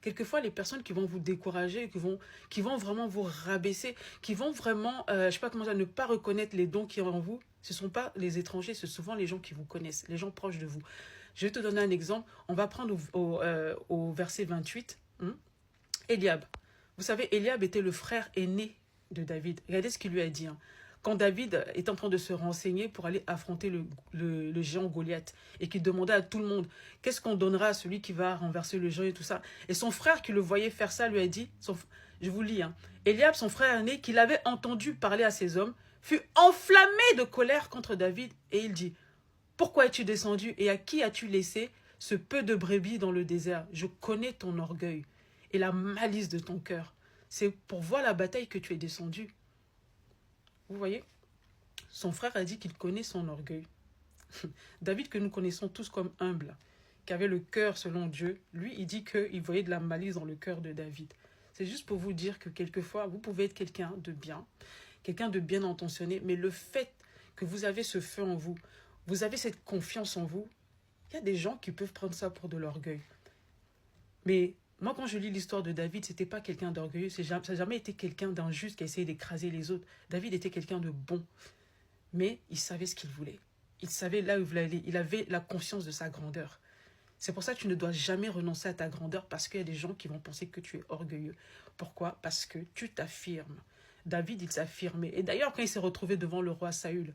Quelquefois, les personnes qui vont vous décourager, qui vont vraiment vous rabaisser, qui vont vraiment, je sais pas comment dire, ne pas reconnaître les dons qui sont en vous, ce ne sont pas les étrangers, c'est souvent les gens qui vous connaissent, les gens proches de vous. Je vais te donner un exemple. On va prendre au verset 28. Eliab. Vous savez, Eliab était le frère aîné de David. Regardez ce qu'il lui a dit. Quand David est en train de se renseigner pour aller affronter le géant Goliath et qu'il demandait à tout le monde qu'est-ce qu'on donnera à celui qui va renverser le géant et tout ça. Et son frère qui le voyait faire ça lui a dit, je vous lis, Eliab, son frère aîné, qui l'avait entendu parler à ses hommes, fut enflammé de colère contre David et il dit, pourquoi es-tu descendu et à qui as-tu laissé ce peu de brebis dans le désert? Je connais ton orgueil et la malice de ton cœur. C'est pour voir la bataille que tu es descendu. Vous voyez? Son frère a dit qu'il connaît son orgueil. David, que nous connaissons tous comme humble, qui avait le cœur selon Dieu, lui, il dit qu'il voyait de la malice dans le cœur de David. C'est juste pour vous dire que quelquefois, vous pouvez être quelqu'un de bien intentionné, mais le fait que vous avez ce feu en vous, vous avez cette confiance en vous, il y a des gens qui peuvent prendre ça pour de l'orgueil. Mais moi, quand je lis l'histoire de David, ce n'était pas quelqu'un d'orgueilleux, ça n'a jamais été quelqu'un d'injuste qui a essayé d'écraser les autres. David était quelqu'un de bon, mais il savait ce qu'il voulait. Il savait là où il voulait aller. Il avait la conscience de sa grandeur. C'est pour ça que tu ne dois jamais renoncer à ta grandeur parce qu'il y a des gens qui vont penser que tu es orgueilleux. Pourquoi? Parce que tu t'affirmes. David, il s'affirmait. Et d'ailleurs, quand il s'est retrouvé devant le roi Saül,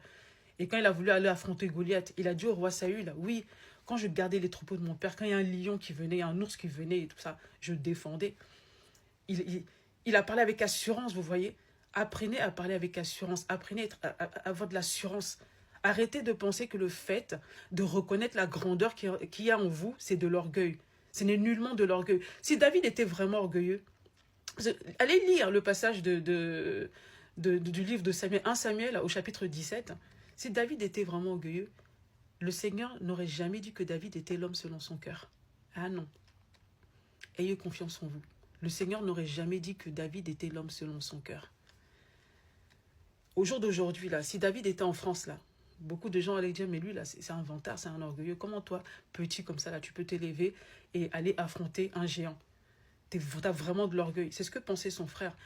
et quand il a voulu aller affronter Goliath, il a dit au roi Saül, oui, quand je gardais les troupeaux de mon père, quand il y a un lion qui venait, un ours qui venait et tout ça, je défendais. Il a parlé avec assurance, vous voyez. Apprenez à parler avec assurance, apprenez à avoir de l'assurance. Arrêtez de penser que le fait de reconnaître la grandeur qu'il y a en vous, c'est de l'orgueil. Ce n'est nullement de l'orgueil. Si David était vraiment orgueilleux, allez lire le passage du livre de Samuel, 1 Samuel au chapitre 17. Si David était vraiment orgueilleux, le Seigneur n'aurait jamais dit que David était l'homme selon son cœur. Ah non. Ayez confiance en vous. Le Seigneur n'aurait jamais dit que David était l'homme selon son cœur. Au jour d'aujourd'hui, là, si David était en France, là, beaucoup de gens allaient dire, mais lui, là, c'est un vantard, c'est un orgueilleux. Comment toi, petit comme ça, là, tu peux t'élever et aller affronter un géant? Tu as vraiment de l'orgueil. C'est ce que pensait son frère.